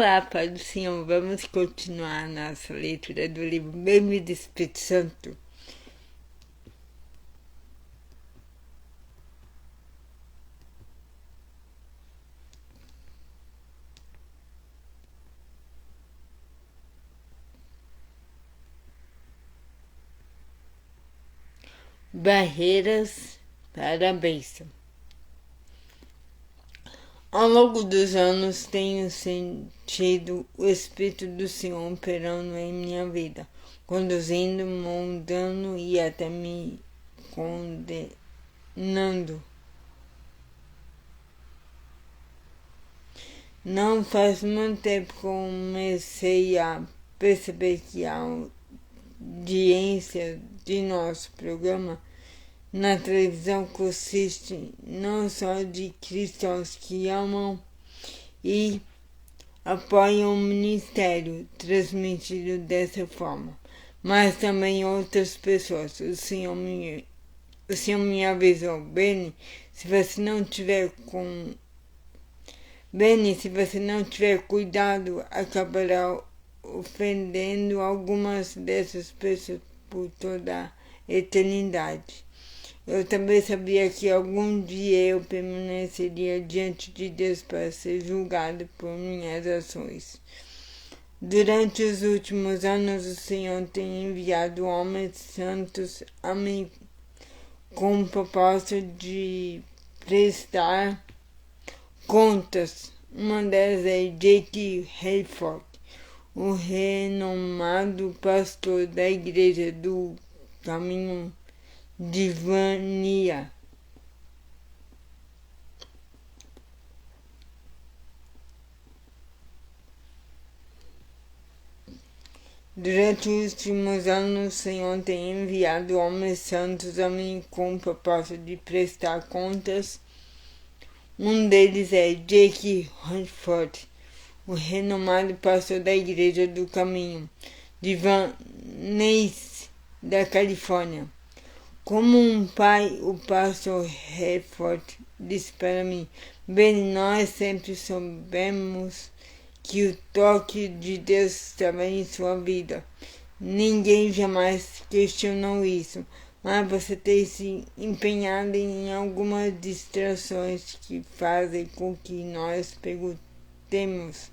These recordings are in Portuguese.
Olá, Pai do Senhor, vamos continuar nossa leitura do livro Bem-vindo Espírito Santo. Barreiras para a bênção. Ao longo dos anos tenho sentido o Espírito do Senhor operando em minha vida, conduzindo, moldando e até me condenando. Não faz muito tempo que comecei a perceber que a audiência de nosso programa na televisão consiste não só de cristãos que amam e apoiam o ministério transmitido dessa forma, mas também outras pessoas. O Senhor me avisou, Benny, se você não tiver cuidado, acabará ofendendo algumas dessas pessoas por toda a eternidade. Eu também sabia que algum dia eu permaneceria diante de Deus para ser julgado por minhas ações. Durante os últimos anos, o Senhor tem enviado homens santos a mim com o propósito de prestar contas. Uma delas é Jake Hayford, o renomado pastor da Igreja do Caminho de Vania. Durante os últimos anos, o Senhor tem enviado homens santos a mim com o propósito de prestar contas. Um deles é Jake Hayford, o renomado pastor da Igreja do Caminho de Van Nuys, da Califórnia. Como um pai, o pastor Hayford disse para mim, bem, nós sempre soubemos que o toque de Deus estava em sua vida. Ninguém jamais questionou isso, mas você tem se empenhado em algumas distrações que fazem com que nós perguntemos.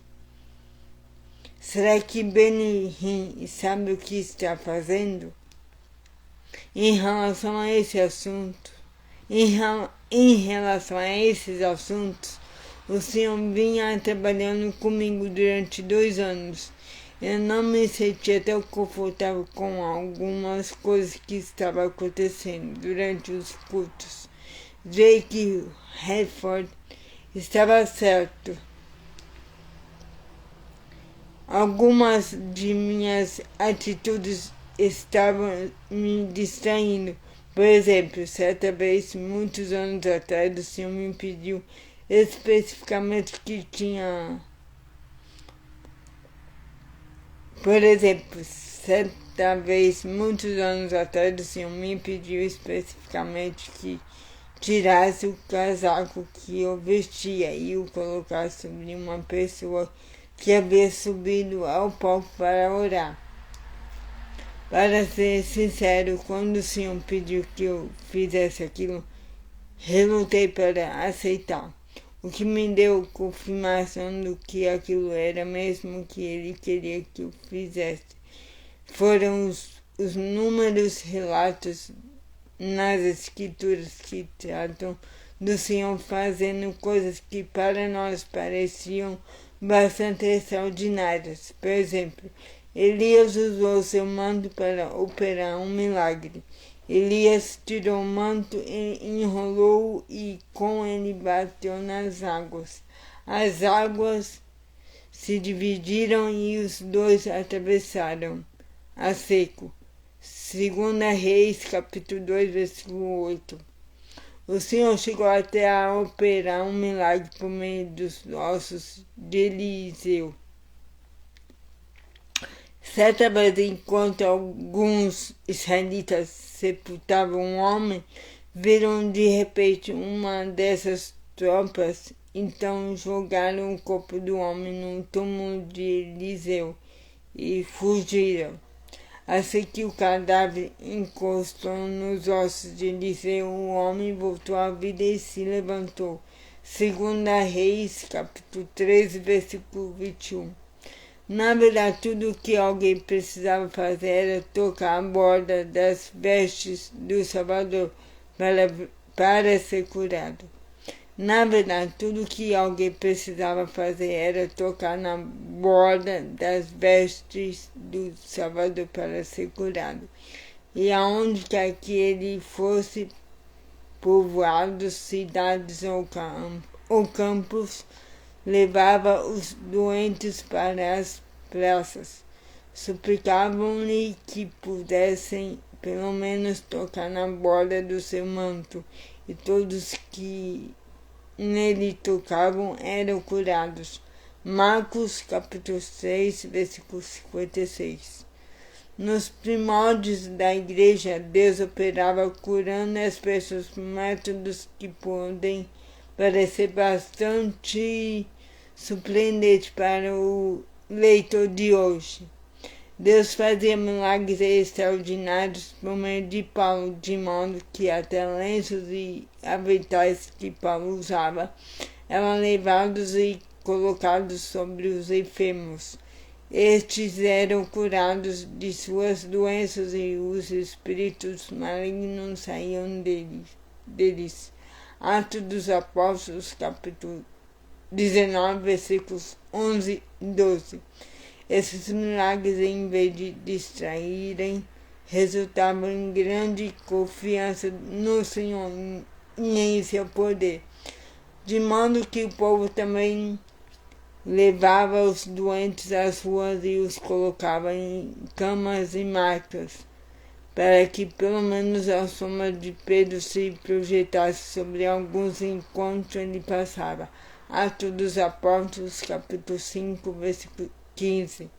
Será que Benny Hinn sabe o que está fazendo? Em relação a esses assuntos, o Senhor vinha trabalhando comigo durante 2 anos. Eu não me sentia tão confortável com algumas coisas que estavam acontecendo durante os cultos. Jake Hayford estava certo. Algumas de minhas atitudes estavam me distraindo. Por exemplo, certa vez, muitos anos atrás, o Senhor me pediu especificamente que tinha... que tirasse o casaco que eu vestia e o colocasse sobre uma pessoa que havia subido ao palco para orar. Para ser sincero, quando o Senhor pediu que eu fizesse aquilo, relutei para aceitar, o que me deu confirmação do que aquilo era mesmo que Ele queria que eu fizesse. Foram os números relatos nas Escrituras que tratam do Senhor fazendo coisas que para nós pareciam bastante extraordinárias. Por exemplo, Elias usou seu manto para operar um milagre. Elias tirou o manto, enrolou e com ele bateu nas águas. As águas se dividiram e os dois atravessaram a seco. 2 Reis, capítulo 2, versículo 8. O Senhor chegou até a operar um milagre por meio dos ossos de Eliseu. Certa vez, enquanto alguns israelitas sepultavam um homem, viram de repente uma dessas tropas Então jogaram o corpo do homem no túmulo de Eliseu e fugiram. Assim que o cadáver encostou nos ossos de Eliseu, o homem voltou à vida e se levantou. 2 Reis, capítulo 13, versículo 21. Na verdade, tudo o que alguém precisava fazer era tocar a borda das vestes do Salvador para ser curado. Na verdade, tudo o que alguém precisava fazer era tocar na borda das vestes do Salvador para ser curado. E aonde quer que ele fosse, povoados, cidades ou campos, levava os doentes para as praças. Suplicavam-lhe que pudessem pelo menos tocar na borda do seu manto, e todos que nele tocavam eram curados. Marcos capítulo 6, versículo 56. Nos primórdios da igreja, Deus operava curando as pessoas por métodos que podem parecer bastante surpreendentes para o leitor de hoje. Deus fazia milagres extraordinários por meio de Paulo, de modo que até lenços e aventais que Paulo usava eram levados e colocados sobre os enfermos. Estes eram curados de suas doenças e os espíritos malignos saíam deles. Atos dos Apóstolos, capítulo 19, versículos 11 e 12. Esses milagres, em vez de distraírem, resultavam em grande confiança no Senhor e em seu poder, de modo que o povo também levava os doentes às ruas e os colocava em camas e macas, para que pelo menos a sombra de Pedro se projetasse sobre alguns enquanto ele passava. Atos dos Apóstolos, capítulo 5, versículo 15.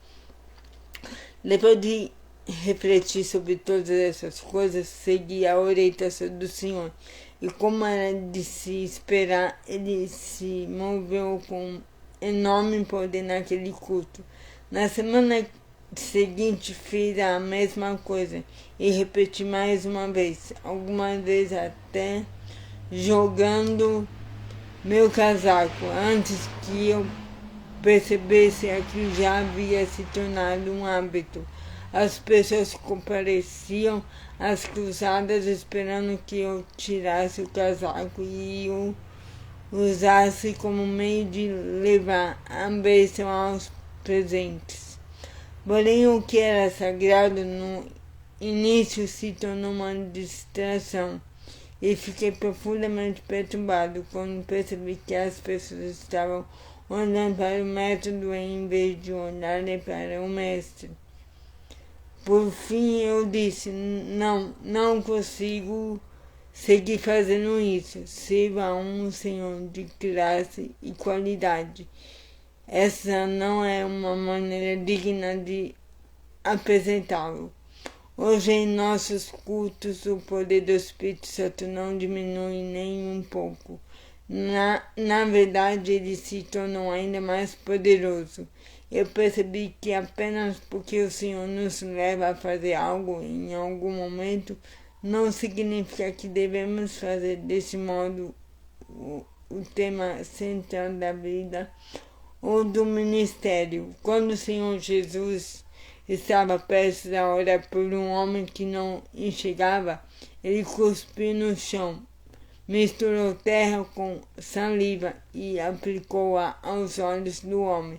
Depois de refletir sobre todas essas coisas, segui a orientação do Senhor, e como era de se esperar, ele se moveu com enorme poder naquele culto. Na semana seguinte fiz a mesma coisa e repeti mais uma vez, algumas vezes até jogando meu casaco, antes que eu percebesse que já havia se tornado um hábito. As pessoas compareciam às cruzadas esperando que eu tirasse o casaco e o usasse como meio de levar a bênção aos presentes. Porém, o que era sagrado no início se tornou uma distração, e fiquei profundamente perturbado quando percebi que as pessoas estavam olhando para o método em vez de olharem para o mestre. Por fim eu disse, não consigo seguir fazendo isso. Sirva a um Senhor de graça e qualidade. Essa não é uma maneira digna de apresentá-lo. Hoje em nossos cultos o poder do Espírito Santo não diminui nem um pouco. Na verdade, ele se tornou ainda mais poderoso. Eu percebi que apenas porque o Senhor nos leva a fazer algo em algum momento, não significa que devemos fazer desse modo o tema central da vida ou do ministério. Quando o Senhor Jesus estava prestes a orar por um homem que não enxergava, ele cuspiu no chão, misturou terra com saliva e aplicou-a aos olhos do homem.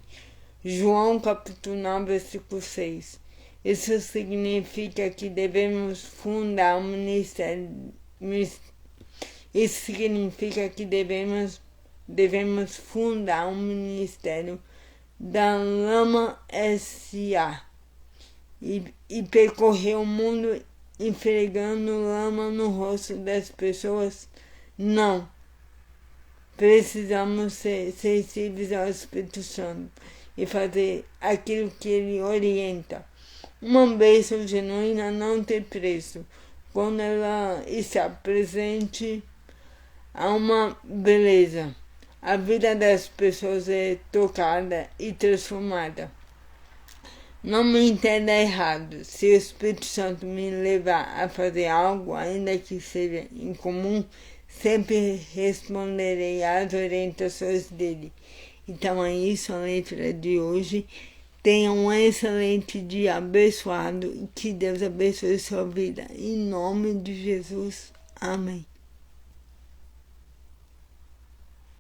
João capítulo 9, versículo 6. Isso significa que devemos fundar um ministério. Isso significa que devemos fundar um ministério da Lama S.A. e percorrer o mundo esfregando lama no rosto das pessoas. Não. Precisamos ser sensíveis ao Espírito Santo e fazer aquilo que ele orienta. Uma bênção genuína não tem preço. Quando ela está presente, há uma beleza. a vida das pessoas é tocada e transformada. Não me entenda errado, se o Espírito Santo me levar a fazer algo, ainda que seja incomum, sempre responderei às orientações dele. Então é isso a letra de hoje. Tenha um excelente dia abençoado e que Deus abençoe sua vida. Em nome de Jesus. Amém.